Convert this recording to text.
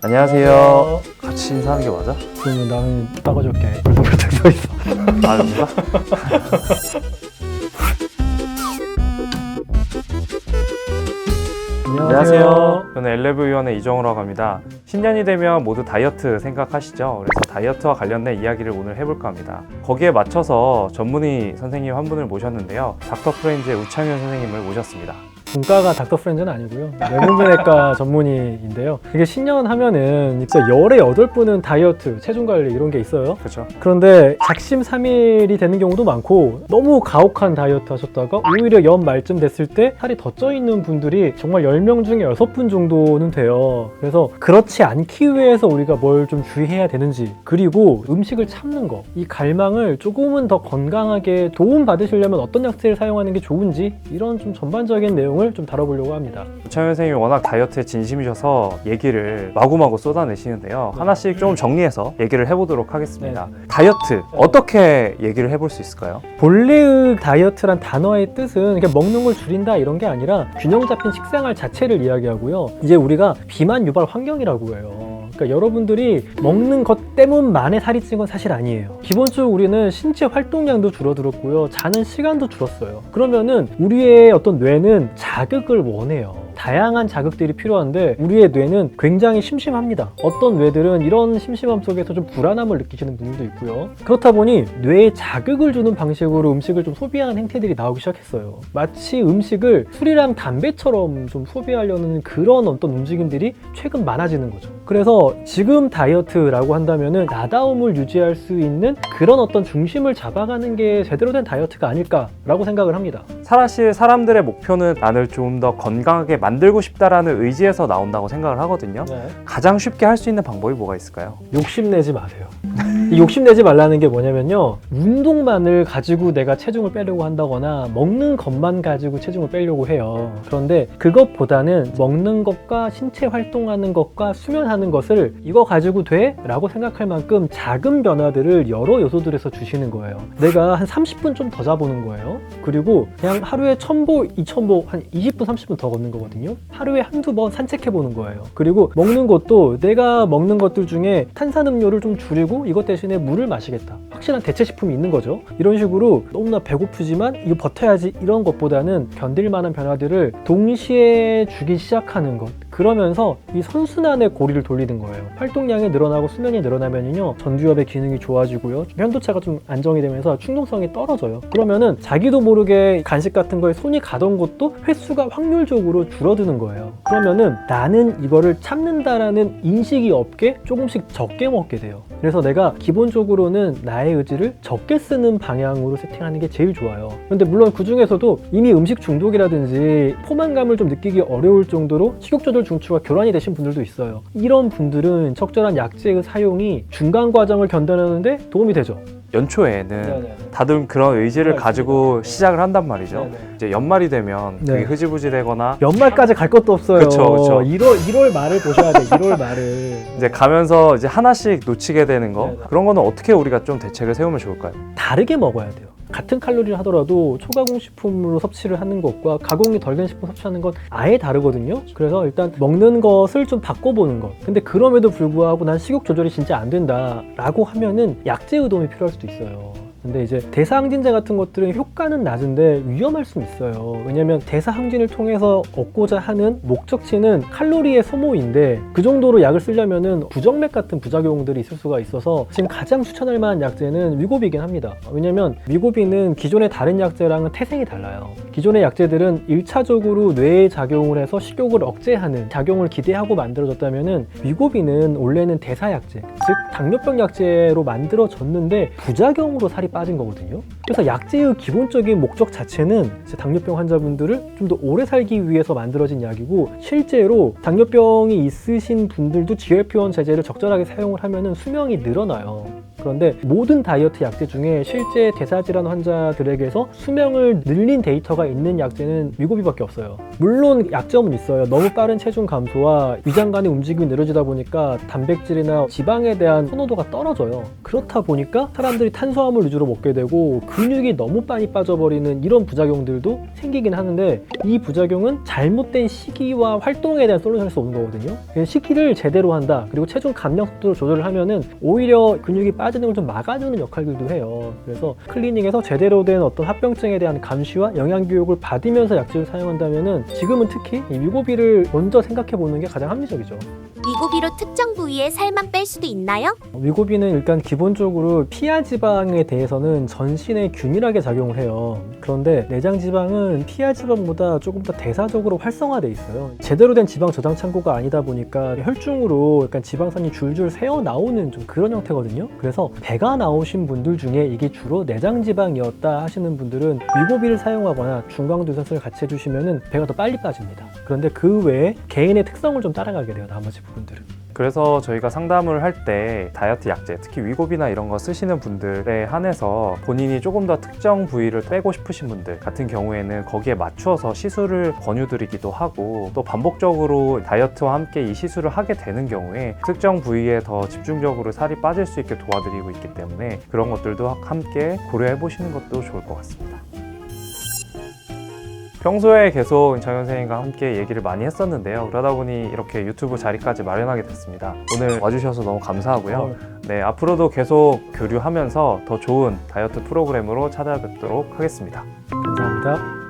안녕하세요. 같이 인사하는 게 맞아? 그러면 나는 따가줄게. 벌써 그렇게 서 있어. 아, 누가? 안녕하세요. 저는 엘레브위원회 이정우라고 합니다. 신년이 되면 모두 다이어트 생각하시죠? 그래서 다이어트와 관련된 이야기를 오늘 해볼까 합니다. 거기에 맞춰서 전문의 선생님 한 분을 모셨는데요. 닥터 프렌즈의 우창윤 선생님을 모셨습니다. 분과가 닥터 프렌즈는 아니고요. 내분비내과 전문의인데요. 이게 신년 하면은 진짜 열의 8분은 다이어트, 체중 관리 이런 게 있어요. 그렇죠. 그런데 작심삼일이 되는 경우도 많고 너무 가혹한 다이어트 하셨다가 오히려 연 말쯤 됐을 때 살이 더 쪄 있는 분들이 정말 10명 중에 6분 정도는 돼요. 그래서 그렇지 않기 위해서 우리가 뭘 좀 주의해야 되는지, 그리고 음식을 참는 거, 이 갈망을 조금은 더 건강하게 도움 받으시려면 어떤 약재를 사용하는 게 좋은지, 이런 좀 전반적인 내용을 좀 다뤄보려고 합니다. 우창윤 선생님이 워낙 다이어트에 진심이셔서 얘기를 마구마구 쏟아내시는데요. 하나씩 좀 정리해서 얘기를 해보도록 하겠습니다. 다이어트 어떻게 얘기를 해볼 수 있을까요? 본래의 다이어트란 단어의 뜻은 그냥 먹는 걸 줄인다 이런 게 아니라 균형 잡힌 식생활 자체를 이야기하고요. 이제 우리가 비만 유발 환경이라고 해요. 그러니까 여러분들이 먹는 것 때문만에 살이 찐 건 사실 아니에요. 기본적으로 우리는 신체 활동량도 줄어들었고요. 자는 시간도 줄었어요. 그러면은 우리의 어떤 뇌는 자극을 원해요. 다양한 자극들이 필요한데 우리의 뇌는 굉장히 심심합니다. 어떤 뇌들은 이런 심심함 속에서 좀 불안함을 느끼시는 분들도 있고요. 그렇다 보니 뇌에 자극을 주는 방식으로 음식을 좀 소비하는 행태들이 나오기 시작했어요. 마치 음식을 술이랑 담배처럼 좀 소비하려는 그런 어떤 움직임들이 최근 많아지는 거죠. 그래서 지금 다이어트라고 한다면은 나다움을 유지할 수 있는 그런 어떤 중심을 잡아가는 게 제대로 된 다이어트가 아닐까라고 생각을 합니다. 사실 사람들의 목표는 나를 좀 더 건강하게 만들고 싶다라는 의지에서 나온다고 생각을 하거든요. 가장 쉽게 할 수 있는 방법이 뭐가 있을까요? 욕심내지 마세요. 이 욕심내지 말라는 게 뭐냐면요, 운동만을 가지고 내가 체중을 빼려고 한다거나 먹는 것만 가지고 체중을 빼려고 해요. 그런데 그것보다는 먹는 것과 신체 활동하는 것과 수면하는 것을 이거 가지고 돼? 라고 생각할 만큼 작은 변화들을 여러 요소들에서 주시는 거예요. 내가 한 30분 좀 더 자보는 거예요. 그리고 그냥 하루에 1000보, 2000보 한 20분, 30분 더 걷는 거거든요. 하루에 한두 번 산책해 보는 거예요. 그리고 먹는 것도 내가 먹는 것들 중에 탄산음료를 좀 줄이고 이것 대신에 물을 마시겠다. 확실한 대체식품이 있는 거죠. 이런 식으로 너무나 배고프지만 이거 버텨야지 이런 것보다는 견딜 만한 변화들을 동시에 주기 시작하는 것. 그러면서 이 선순환의 고리를 돌리는 거예요. 활동량이 늘어나고 수면이 늘어나면요, 전두엽의 기능이 좋아지고요, 편도체가 좀 안정이 되면서 충동성이 떨어져요. 그러면은 자기도 모르게 간식 같은 거에 손이 가던 것도 횟수가 확률적으로 줄어드는 거예요. 그러면은 나는 이거를 참는다라는 인식이 없게 조금씩 적게 먹게 돼요. 그래서 내가 기본적으로는 나의 의지를 적게 쓰는 방향으로 세팅하는 게 제일 좋아요. 근데 물론 그 중에서도 이미 음식 중독이라든지 포만감을 좀 느끼기 어려울 정도로 식욕 조절 중추가 교란이 되신 분들도 있어요. 이런 분들은 적절한 약재의 사용이 중간 과정을 견뎌내는데 도움이 되죠. 연초에는 다들 그런 의지를 가지고 시작을 한단 말이죠. 이제 연말이 되면 그게 흐지부지 되거나 연말까지 갈 것도 없어요. 그쵸. 1월 말을 보셔야 돼. 1월 말을. 이제 가면서 이제 하나씩 놓치게 되는 거, 그런 거는 어떻게 우리가 좀 대책을 세우면 좋을까요? 다르게 먹어야 돼요. 같은 칼로리를 하더라도 초가공식품으로 섭취를 하는 것과 가공이 덜 된 식품 섭취하는 건 아예 다르거든요. 그래서 일단 먹는 것을 좀 바꿔보는 것. 근데 그럼에도 불구하고 난 식욕 조절이 진짜 안 된다 라고 하면은 약재의 도움이 필요할 수도 있어요. 근데 이제 대사항진제 같은 것들은 효과는 낮은데 위험할 수 있어요. 왜냐면 대사항진을 통해서 얻고자 하는 목적치는 칼로리의 소모인데 그 정도로 약을 쓰려면은 부정맥 같은 부작용들이 있을 수가 있어서 지금 가장 추천할 만한 약재는 위고비긴 합니다. 왜냐면 위고비는 기존의 다른 약재랑은 태생이 달라요. 기존의 약재들은 1차적으로 뇌에 작용을 해서 식욕을 억제하는 작용을 기대하고 만들어졌다면은 위고비는 원래는 대사약재, 즉 당뇨병 약재로 만들어졌는데 부작용으로 살이 빠진 거거든요. 그래서 약재의 기본적인 목적 자체는 당뇨병 환자분들을 좀 더 오래 살기 위해서 만들어진 약이고, 실제로 당뇨병이 있으신 분들도 GLP-1 제제를 적절하게 사용을 하면 수명이 늘어나요. 그런데 모든 다이어트 약제 중에 실제 대사질환 환자들에게서 수명을 늘린 데이터가 있는 약제는 위고비밖에 없어요. 물론 약점은 있어요. 너무 빠른 체중 감소와 위장 간의 움직임이 느려지다 보니까 단백질이나 지방에 대한 선호도가 떨어져요. 그렇다 보니까 사람들이 탄수화물 위주로 먹게 되고 근육이 너무 많이 빠져버리는 이런 부작용들도 생기긴 하는데, 이 부작용은 잘못된 식이와 활동에 대한 솔루션에서 오는 거거든요. 식이를 제대로 한다, 그리고 체중 감량 속도를 조절을 하면은 오히려 근육이 빠지는 걸 좀 막아주는 역할들도 해요. 그래서 클리닉에서 제대로 된 어떤 합병증에 대한 감시와 영양 교육을 받으면서 약제를 사용한다면은 지금은 특히 이 위고비를 먼저 생각해 보는 게 가장 합리적이죠. 위고비로 특정 부위에 살만 뺄 수도 있나요? 위고비는 일단 기본적으로 피하 지방에 대해서는 전신에 균일하게 작용을 해요. 그런데 내장 지방은 피하 지방보다 조금 더 대사적으로 활성화돼 있어요. 제대로 된 지방 저장 창고가 아니다 보니까 혈중으로 약간 지방산이 줄줄 새어 나오는 좀 그런 형태거든요. 그래서 배가 나오신 분들 중에 이게 주로 내장 지방이었다 하시는 분들은 위고비를 사용하거나 중강도선을 같이 해주시면은 배가 더 빨리 빠집니다. 그런데 그 외에 개인의 특성을 좀 따라가게 돼요, 나머지 부분들은. 그래서 저희가 상담을 할 때 다이어트 약제, 특히 위고비나 이런 거 쓰시는 분들에 한해서 본인이 조금 더 특정 부위를 빼고 싶으신 분들 같은 경우에는 거기에 맞추어서 시술을 권유드리기도 하고, 또 반복적으로 다이어트와 함께 이 시술을 하게 되는 경우에 특정 부위에 더 집중적으로 살이 빠질 수 있게 도와드리고 있기 때문에 그런 것들도 함께 고려해 보시는 것도 좋을 것 같습니다. 평소에 계속 정 선생님과 함께 얘기를 많이 했었는데요. 그러다 보니 이렇게 유튜브 자리까지 마련하게 됐습니다. 오늘 와주셔서 너무 감사하고요. 네, 앞으로도 계속 교류하면서 더 좋은 다이어트 프로그램으로 찾아뵙도록 하겠습니다. 감사합니다.